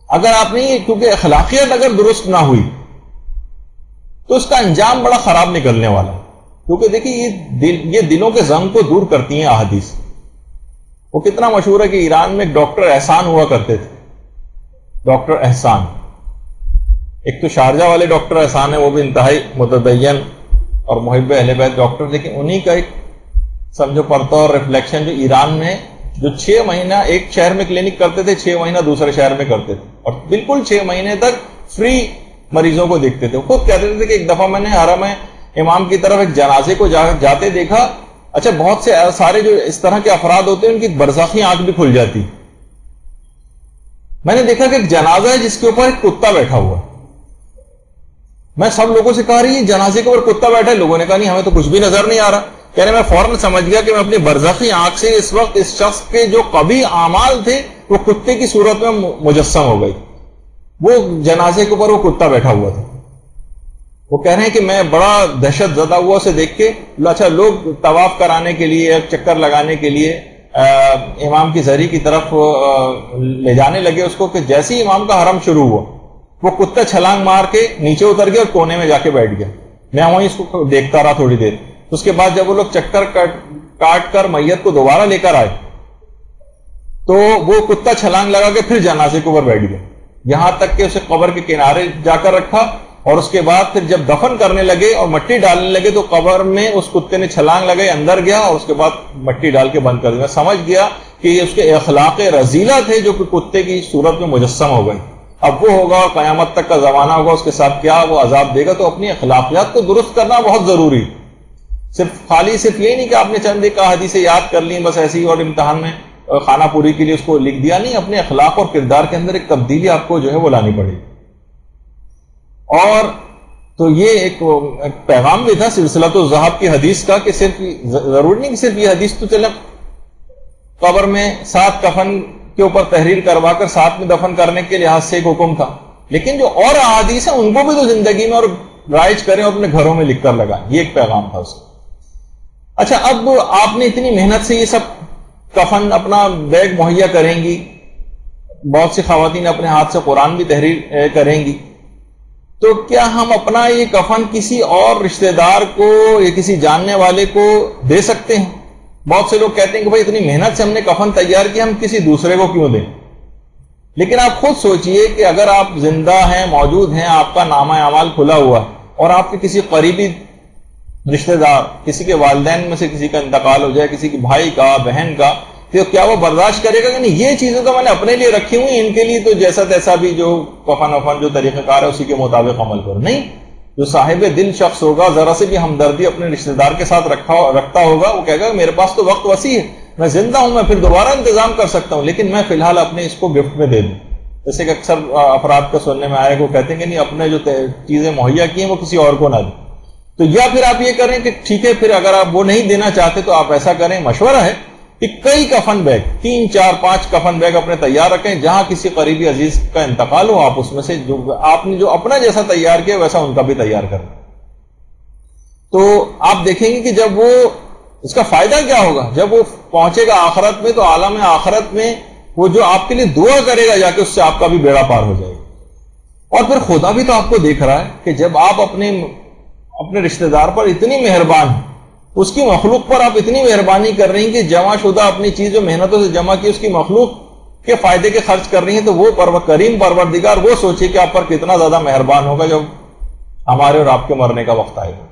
اگر آپ نے کیونکہ اخلاقیات اگر درست نہ ہوئی تو اس کا انجام بڑا خراب نکلنے والا ہے. کیونکہ دیکھیے یہ دلوں کے زنگ کو دور کرتی ہیں احادیث. وہ کتنا مشہور ہے کہ ایران میں ایک ڈاکٹر احسان ہوا کرتے تھے. ڈاکٹر احسان، ایک تو شارجہ والے ڈاکٹر احسان ہے، وہ بھی انتہائی متدین اور محب اہل بیت ڈاکٹر، لیکن انہی کا ایک سمجھو پرتو اور ریفلیکشن جو ایران میں جو 6 مہینہ ایک شہر میں کلینک کرتے تھے، 6 مہینہ دوسرے شہر میں کرتے تھے، اور بالکل 6 مہینے تک فری مریضوں کو دیکھتے تھے. خود کہتے تھے کہ ایک دفعہ میں نے حرم امام کی طرف ایک جنازے کو جاتے دیکھا. اچھا، بہت سے سارے جو اس طرح کے افراد ہوتے ہیں ان کی برزخی آنکھ بھی کھل جاتی. میں نے دیکھا کہ ایک جنازہ ہے جس کے اوپر ایک کتا بیٹھا ہوا. میں سب لوگوں سے کہا رہی جنازے کے اوپر کتا بیٹھا ہے. لوگوں نے کہا نہیں، ہمیں تو کچھ بھی نظر نہیں آ رہا. کہہ رہے میں فوراً سمجھ گیا کہ میں اپنی برزخی آنکھ سے اس وقت اس شخص کے جو قبیح اعمال تھے وہ کتے کی صورت میں مجسم ہو گئی. وہ جنازے کے اوپر وہ کتا بیٹھا ہوا تھا. وہ کہہ رہے ہیں کہ میں بڑا دہشت زدہ ہوا اسے دیکھ کے. اچھا، لوگ طواف کرانے کے لیے ایک چکر لگانے کے لیے امام کی زری کی طرف لے جانے لگے اس کو، کہ جیسے ہی امام کا حرم شروع ہوا وہ کتا چھلانگ مار کے نیچے اتر گیا اور کونے میں جا کے بیٹھ گیا. میں وہیں اس کو دیکھتا رہا تھوڑی دیر. اس کے بعد جب وہ لوگ چکر کاٹ کر میت کو دوبارہ لے کر آئے تو وہ کتا چھلانگ لگا کے پھر جنازے کے اوپر بیٹھ گیا، یہاں تک کہ اسے قبر کے کنارے جا کر رکھا. اور اس کے بعد پھر جب دفن کرنے لگے اور مٹی ڈالنے لگے تو قبر میں اس کتے نے چھلانگ لگائی، اندر گیا اور اس کے بعد مٹی ڈال کے بند کر دیا. سمجھ گیا کہ یہ اس کے اخلاق رذیلہ تھے جو کہ کتے کی صورت میں مجسم ہو گئی. اب وہ ہوگا اور قیامت تک کا زمانہ ہوگا، اس کے ساتھ کیا وہ عذاب دے گا. تو اپنی اخلاقیات کو درست کرنا بہت ضروری. صرف یہ نہیں کہ آپ نے چند ایک حدیثیں یاد کر لی بس ایسی اور امتحان میں خانہ پوری کے لیے اس کو لکھ دیا. نہیں، اپنے اخلاق اور کردار کے اندر ایک تبدیلی آپ کو جو ہے وہ لانی پڑے گی. اور تو یہ ایک پیغام بھی تھا سلسلۃ الذہب کی حدیث کا، کہ صرف ضروری نہیں کہ صرف یہ حدیث تو چلے قبر میں 7 کفن کے اوپر تحریر کروا کر 7 میں دفن کرنے کے لحاظ سے ایک حکم تھا، لیکن جو اور احادیث ہیں ان کو بھی تو زندگی میں اور رائج کریں اور اپنے گھروں میں لکھ کر لگائیں. یہ ایک پیغام تھا اس کا. اچھا، اب آپ نے اتنی محنت سے یہ سب کفن اپنا بیگ مہیا کریں گی، بہت سی خواتین اپنے ہاتھ سے قرآن بھی تحریر کریں گی، تو کیا ہم اپنا یہ کفن کسی اور رشتہ دار کو یا کسی جاننے والے کو دے سکتے ہیں؟ بہت سے لوگ کہتے ہیں کہ بھائی اتنی محنت سے ہم نے کفن تیار کیا، ہم کسی دوسرے کو کیوں دیں؟ لیکن آپ خود سوچئے کہ اگر آپ زندہ ہیں، موجود ہیں، آپ کا نامہ اعمال کھلا ہوا ہے اور آپ کے کسی قریبی رشتہ دار، کسی کے والدین میں سے کسی کا انتقال ہو جائے، کسی کے بھائی کا، بہن کا، تو کیا وہ برداشت کرے گا کہ نہیں یہ چیزیں تو میں نے اپنے لیے رکھی ہوئی، ان کے لیے تو جیسا تیسا بھی جو کفن وفن جو طریقہ کار ہے اسی کے مطابق عمل کرو؟ نہیں، جو صاحب دل شخص ہوگا، ذرا سے بھی ہمدردی اپنے رشتہ دار کے ساتھ رکھتا ہوگا، وہ کہے گا میرے پاس تو وقت وسیع ہے، میں زندہ ہوں، میں پھر دوبارہ انتظام کر سکتا ہوں، لیکن میں فی الحال اپنے اس کو گفٹ میں دے دوں. جیسے کہ اکثر افراد کا سننے میں آئے، وہ کہتے ہیں کہ نہیں اپنے جو چیزیں مہیا کی ہیں وہ کسی اور کو نہ دیں. تو یا پھر آپ یہ کریں کہ ٹھیک ہے، پھر اگر آپ وہ نہیں دینا چاہتے تو آپ ایسا کریں، مشورہ ہے کہ کئی کفن بیگ، 3 4 5 کفن بیگ اپنے تیار رکھیں، جہاں کسی قریبی عزیز کا انتقال ہو آپ اس میں سے جو آپ نے جو اپنا جیسا تیار کیا ویسا ان کا بھی تیار کریں. تو آپ دیکھیں گے کہ جب وہ اس کا فائدہ کیا ہوگا، جب وہ پہنچے گا آخرت میں تو عالم آخرت میں وہ جو آپ کے لیے دعا کرے گا جا کے، اس سے آپ کا بھی بیڑا پار ہو جائے گا. اور پھر خدا بھی تو آپ کو دیکھ رہا ہے کہ جب آپ اپنے رشتہ دار پر اتنی مہربان ہیں، اس کی مخلوق پر آپ اتنی مہربانی کر رہی ہیں کہ جمع شدہ اپنی چیز جو محنتوں سے جمع کی اس کی مخلوق کے فائدے کے خرچ کر رہی ہیں، تو وہ کریم پروردگار وہ سوچے کہ آپ پر کتنا زیادہ مہربان ہوگا جب ہمارے اور آپ کے مرنے کا وقت آئے گا.